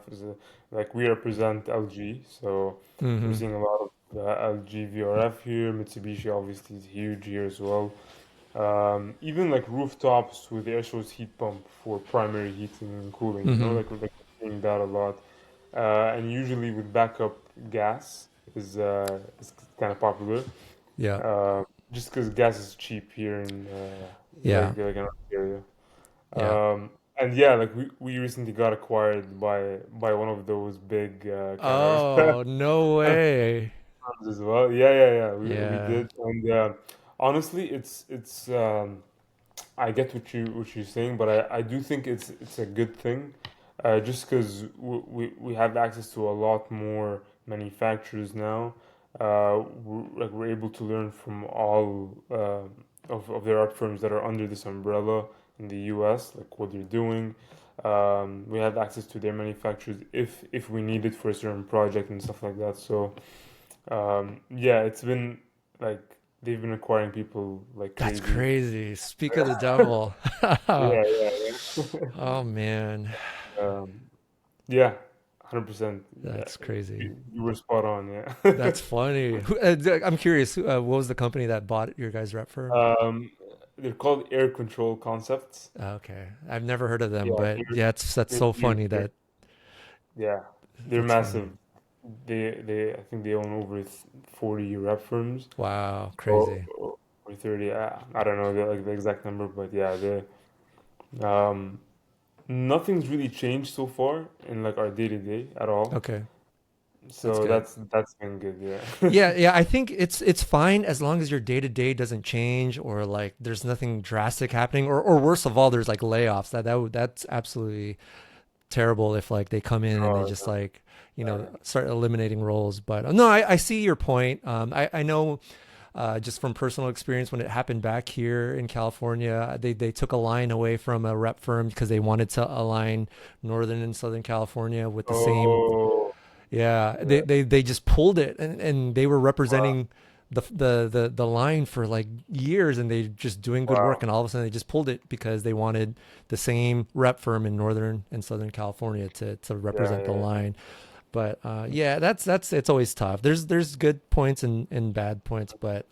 Like we represent LG, so we're Mm-hmm. seeing a lot of LG VRF here. Mitsubishi obviously is huge here as well. Even like rooftops with air source heat pump for primary heating and cooling, Mm-hmm. like we're seeing that a lot. And usually with backup gas is kind of popular. Yeah. Uh, just because gas is cheap here in Yeah. like in Ontario. Yeah. And yeah, like we recently got acquired by one of those big kind of Oh, no way. firms as well. Yeah, yeah, yeah. We Yeah. did, and honestly, it's I get what you're saying, but I do think it's a good thing, just because we have access to a lot more manufacturers now. We're able to learn from all of their art firms that are under this umbrella in the U.S., like what they're doing. We have access to their manufacturers if we need it for a certain project and stuff like that. So yeah, it's been like they've been acquiring people like That's crazy. crazy. Speak of the devil. Yeah, yeah, yeah. Oh man, Um, yeah, 100%. Yeah, that's crazy. you were spot on. Yeah. That's funny. I'm curious. What was the company that bought your guys' rep firm? Um, they're called air control concepts. Okay, I've never heard of them, Yeah, but yeah, that's they're so huge. funny. Yeah, they're That's funny. massive. I think they own over 40 rep firms. Wow, crazy. Or, or 30. I don't know like the exact number, but yeah, um, nothing's really changed so far in like our day to day at all. Okay, that's So good. that's been good. Yeah. Yeah, yeah. I think it's fine as long as your day to day doesn't change, or like there's nothing drastic happening, or worse of all, there's like layoffs. That's absolutely terrible if like they come in and they Oh, just no. like start eliminating roles. But no, I see your point. I know just from personal experience, when it happened back here in California, they took a line away from a rep firm because they wanted to align Northern and Southern California with the same. Oh, Yeah, yeah. they just pulled it, and they were Wow. representing the line for like years, and they just doing good work, Wow. and all of a sudden they just pulled it because they wanted the same rep firm in Northern and Southern California to Yeah, represent the yeah, line. But yeah, that's it's always tough. There's good points and bad points, but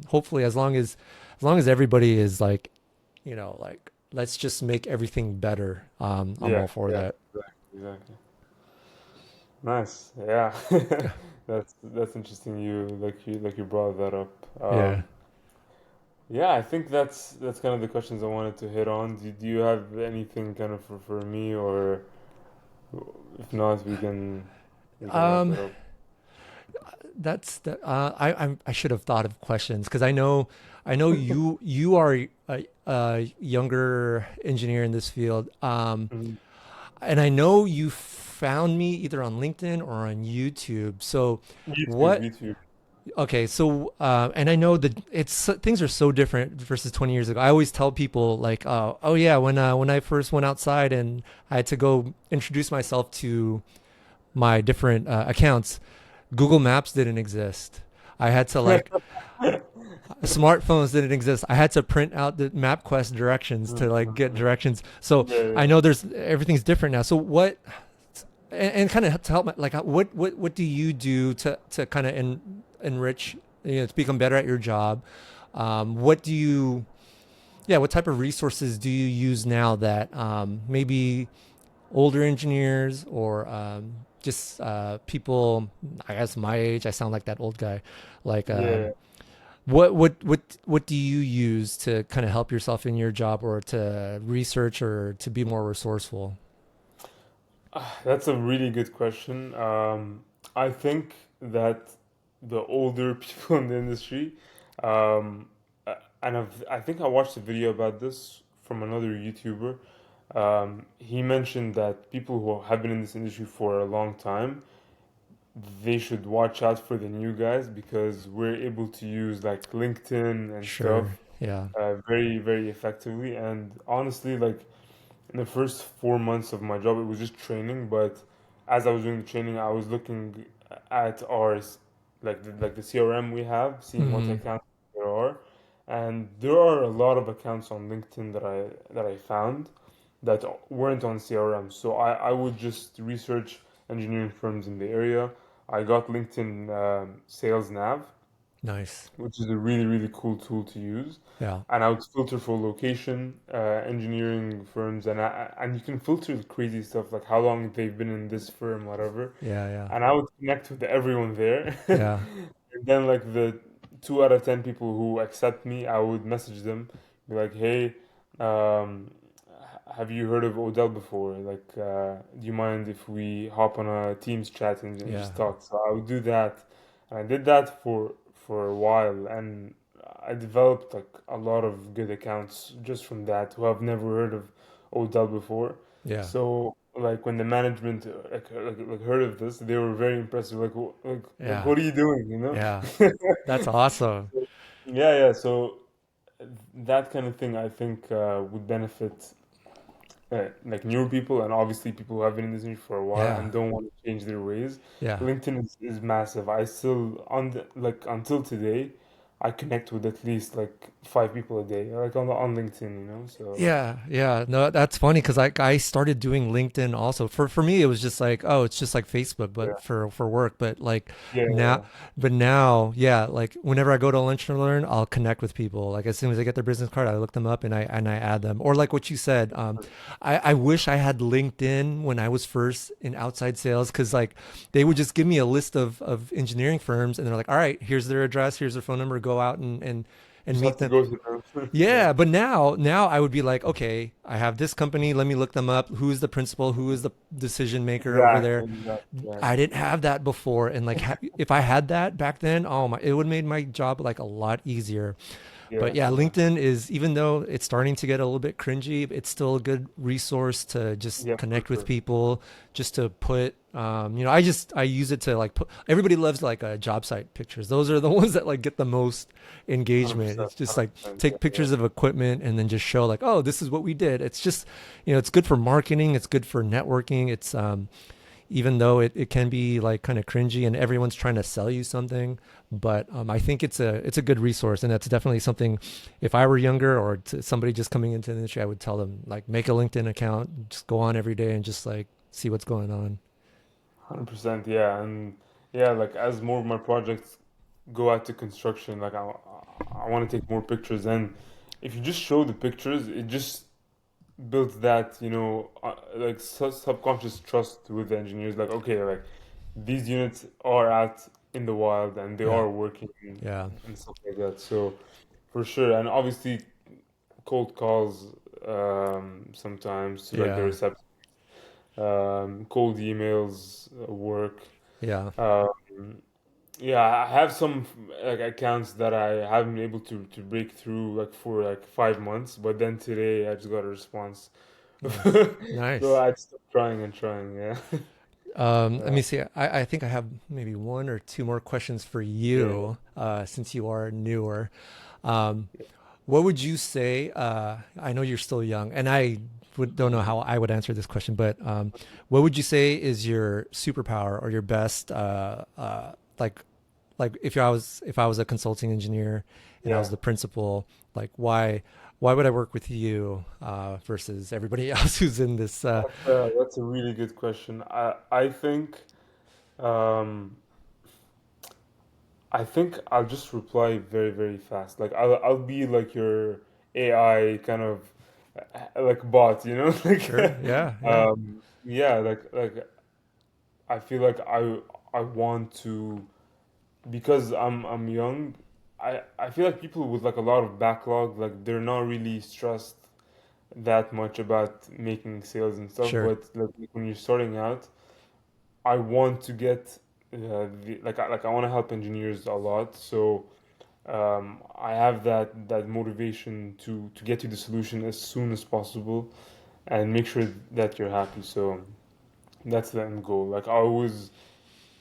hopefully as long as everybody is like, like, let's just make everything better. I'm yeah, all for yeah. that. Exactly, exactly. Nice. Yeah. That's interesting. You brought that up. Yeah. Yeah, I think that's kind of the questions I wanted to hit on. Do you have anything kind of for me, or if not, we can wrap Um, it up. that's the I should have thought of questions because I know you are a younger engineer in this field. Mhm. And I know you found me either on LinkedIn or on YouTube. So YouTube, what YouTube. okay, so and I know that it's things are so different versus 20 years ago. I always tell people like, oh yeah, when I first went outside and I had to go introduce myself to my different accounts, Google Maps didn't exist. I had to like smartphones didn't exist. I had to print out the MapQuest directions to like get Mhm. directions. So Yeah, I yeah. know there's everything's different now. So what and kind of to help like what do you do to kind of enrich to become better at your job? What do you yeah, what type of resources do you use now that maybe older engineers or just people I guess my age, I sound like that old guy, like Yeah. what do you use to kind of help yourself in your job or to research or to be more resourceful? That's a really good question. I think that the older people in the industry, and I think I watched a video about this from another YouTuber. He mentioned that people who have been in this industry for a long time, they should watch out for the new guys because we're able to use like LinkedIn and stuff Sure. Yeah. very, very effectively. And honestly, like in the first 4 months of my job, it was just training. But as I was doing the training, I was looking at ours, like the CRM we have, seeing what Hmm. accounts there are, and there are a lot of accounts on LinkedIn that I found that weren't on CRM. So I would just research engineering firms in the area. I got LinkedIn Sales Nav, Nice. which is a really, really cool tool to use. Yeah. And I would filter for location, engineering firms, and you can filter the crazy stuff like how long they've been in this firm, whatever. Yeah. Yeah. And I would connect with everyone there. Yeah. And then like the 2 out of 10 people who accept me, I would message them, be like, hey, have you heard of Odell before? Like, do you mind if we hop on a Teams chat and Yeah. just talk? So I would do that, and I did that for a while, and I developed like a lot of good accounts just from that who have never heard of Odell before. Yeah. So like when the management like heard of this, they were very impressed. Like Yeah. what are you doing? You know? Yeah. That's awesome. Yeah, yeah. So that kind of thing I think would benefit like newer people and obviously people who have been in this industry for a while Yeah. and don't want to change their ways. Yeah. LinkedIn is massive. I still on the, like until today, I connect with at least like 5 people a day, like on LinkedIn, you know. So Yeah, yeah. No, that's funny because I started doing LinkedIn also. For me, it was just like, oh, it's just like Facebook, but yeah, for work. But like yeah, now, yeah, but now, yeah, like whenever I go to lunch and learn, I'll connect with people. Like as soon as I get their business card, I look them up and I add them. Or like what you said, I wish I had LinkedIn when I was first in outside sales because like they would just give me a list of engineering firms and they're like, all right, here's their address, here's their phone number, go out and just meet have to them. go to them. Yeah, Yeah, but now I would be like, okay, I have this company. Let me look them up. Who's the principal? Who is the decision maker over exactly, there? exactly. Yeah, I didn't have that before, and like, if I had that back then, oh my, it would have made my job like a lot easier. But yeah, yeah, yeah, LinkedIn is even though it's starting to get a little bit cringy, it's still a good resource to just yeah, for connect with sure. people, just to put I use it to like put everybody loves like job site pictures. Those are the ones that like get the most engagement. 100%, It's just like 100%. Yeah, take yeah, pictures of equipment and then just show like, oh, this is what we did. It's just, it's good for marketing, it's good for networking. It's even though it can be like kind of cringy and everyone's trying to sell you something, but I think it's a good resource, and that's definitely something. If I were younger or somebody just coming into the industry, I would tell them like make a LinkedIn account, just go on every day and just like see what's going on. 100%. Yeah, and yeah, like as more of my projects go out to construction, like I want to take more pictures, and if you just show the pictures, it just builds that, like subconscious trust with the engineers. Like, okay, like these units are out in the wild and they Yeah, are working yeah, and stuff like that. So for sure. And obviously, cold calls sometimes to like the Yeah. reception, cold emails work. Yeah. Um, yeah, I have some like accounts that I haven't been able to break through like for like 5 months, but then today I just got a response. Nice. So Nice. I just kept trying and trying, yeah. Let Uh, me see. I think I have maybe one or two more questions for yeah, you, since you are newer. Um, what would you say? I know you're still young, and don't know how I would answer this question, but what would you say is your superpower or your best, like, if I was a consulting engineer and I was yeah. the principal, like why would I work with you versus everybody else who's in this? That's a really good question. Um I think I'll just reply very, very fast. Like I'll be like your AI kind of like bot, you know? Like Sure. Yeah. Yeah. yeah, like I feel like I want to because I'm young, I feel like people with like a lot of backlog, like they're not really stressed that much about making sales and stuff, Sure. but like when you're starting out, I want to get like I want to help engineers a lot, so I have that motivation to get you the solution as soon as possible and make sure that you're happy. So that's the end goal. Like I always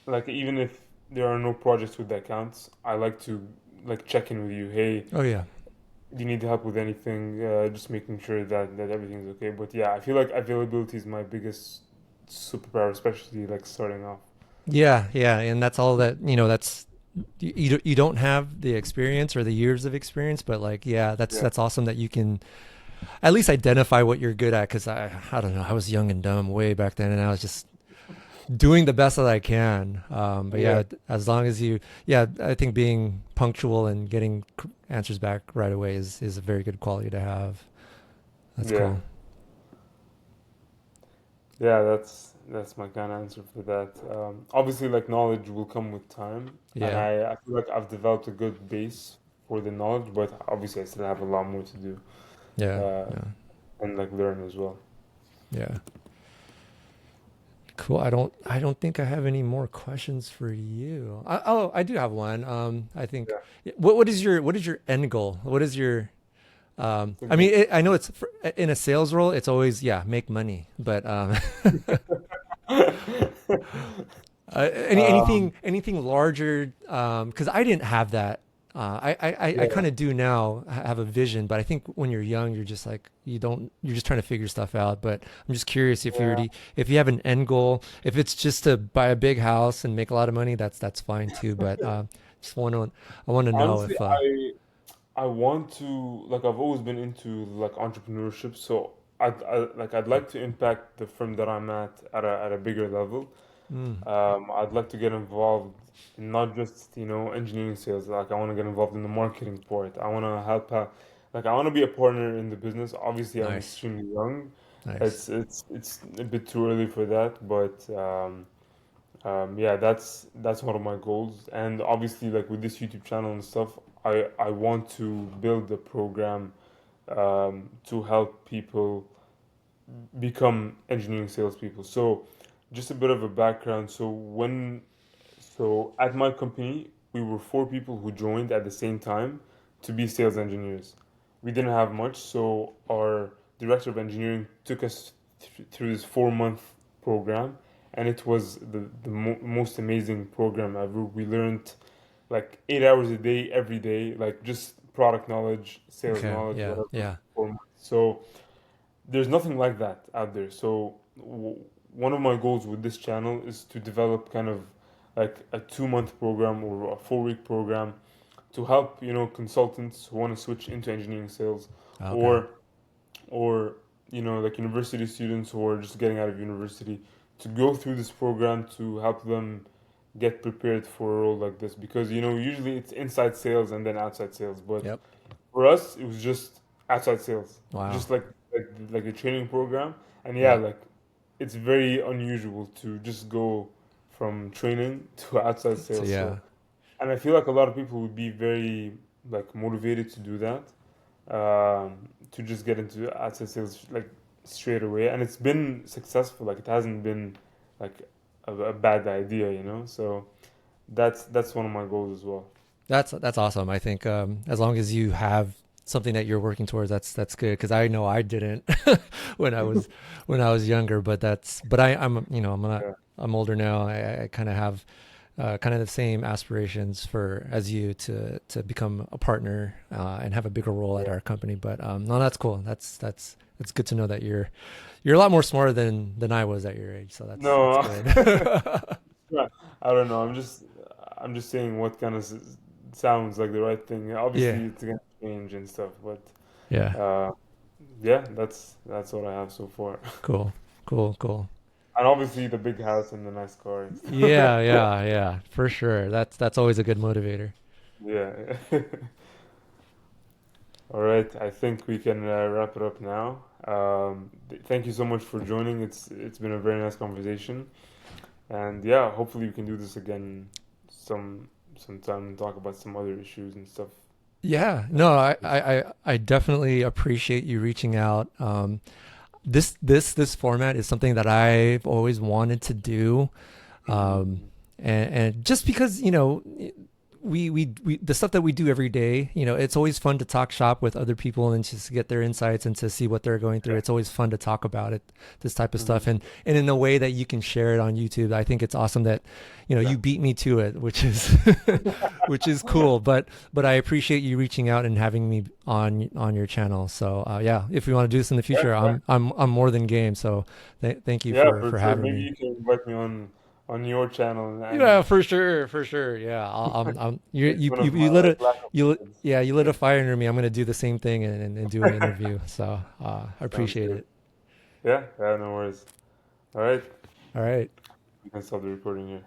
like even if there are no projects with the accounts, I like to like check in with you. Hey, Oh yeah. do you need help with anything? Just making sure that everything's okay. But yeah, I feel like availability is my biggest superpower, especially like starting off. Yeah, yeah, and that's all that that's you don't have the experience or the years of experience, but like yeah, Yeah, that's awesome that you can at least identify what you're good at. Because I don't know, I was young and dumb way back then, and I was just doing the best that I can. But yeah, yeah, as long as yeah, I think being punctual and getting answers back right away is a very good quality to have. That's yeah, cool. yeah. That's my kind of answer for that. Obviously, like knowledge will come with time, and Yeah, I feel like I've developed a good base for the knowledge, but obviously I still have a lot more to do yeah, uh, yeah, and like learn as well. yeah. Cool. I don't think I have any more questions for you. Oh, I do have one. I think Yeah, what is your end goal? What is your so I mean, good. I know in a sales role, it's always yeah, make money. But Um, anything larger? Because I didn't have that. I yeah, kind of do now have a vision, but I think when you're young, you're just like you're just trying to figure stuff out. But I'm just curious yeah. if you have an end goal, if it's just to buy a big house and make a lot of money, that's fine too. But just I want to know Honestly, if I want to like I've always been into like entrepreneurship, so I'd like to impact the firm that I'm at a bigger level. mm, I'd like to get involved in not just engineering sales. Like I want to get involved in the marketing part. I want to help out. Like I want to be a partner in the business. Obviously, I'm nice, extremely young. nice, It's a bit too early for that, but yeah, that's one of my goals. And obviously, like with this YouTube channel and stuff, I want to build a program to help people become engineering salespeople. So, just a bit of a background. So at my company, we were four people who joined at the same time to be sales engineers. We didn't have much, so our director of engineering took us through this 4 month program, and it was the most amazing program ever. We learned like 8 hours a day, every day, like just product knowledge, sales okay, knowledge, yeah, whatever. yeah, 4 months. So there's nothing like that out there. So one of my goals with this channel is to develop kind of like a 2 month program or a 4 week program to help consultants who want to switch into engineering sales okay, or or like university students who are just getting out of university to go through this program to help them get prepared for a role like this because usually it's inside sales and then outside sales, but yep, for us, it was just outside sales, wow, just like a training program. And yeah, yep, like it's very unusual to just go from training to outside so sales. yeah, So, and I feel like a lot of people would be very like motivated to do that, to just get into ad sales like straight away, and it's been successful. Like it hasn't been like a bad idea, you know. So that's one of my goals as well. That's awesome. I think as long as you have something that you're working towards, that's good. Because I know I didn't when I was younger, but I'm I'm not Yeah, I'm older now. I kind of have kind of the same aspirations for as you to become a partner and have a bigger role at yeah. our company. But no, that's cool. That's good to know that you're a lot more smarter than I was at your age. So that's No, good. I don't know. I'm just saying what kind of sounds like the right thing. Yeah. Obviously, it's gonna change and stuff, but Yeah. uh, yeah, that's what I have so far. Cool. Cool. Cool. And obviously, the big house and the nice car and stuff. Yeah, yeah, yeah, for sure. That's always a good motivator. Yeah. Yeah. All right. I think we can wrap it up now. Thank you so much for joining. It's been a very nice conversation, and yeah, hopefully we can do this again some sometime and talk about some other issues and stuff. Yeah, That, no, I definitely appreciate you reaching out. This format is something that I've always wanted to do, um, mm, and just because we the stuff that we do every day, it's always fun to talk shop with other people and just get their insights and to see what they're going through. yeah. It's always fun to talk about it, this type of stuff, Hmm. and in a way that you can share it on YouTube. I think it's awesome that you Exactly. beat me to it, which is which is cool. But I appreciate you reaching out and having me on your channel. So yeah, if we want to do this in the Yeah, future, yeah, I'm more than game. So thank you yeah, for for sure. having Maybe me. you can invite me on your channel Yeah, and for sure, for sure. Yeah, I'm it's one of my you lit a black you opinions. yeah you lit a fire under me. I'm gonna do the same thing and do an interview. So I Sounds appreciate good. it. Yeah, yeah, no worries. All right, All right. we can stop the recording here.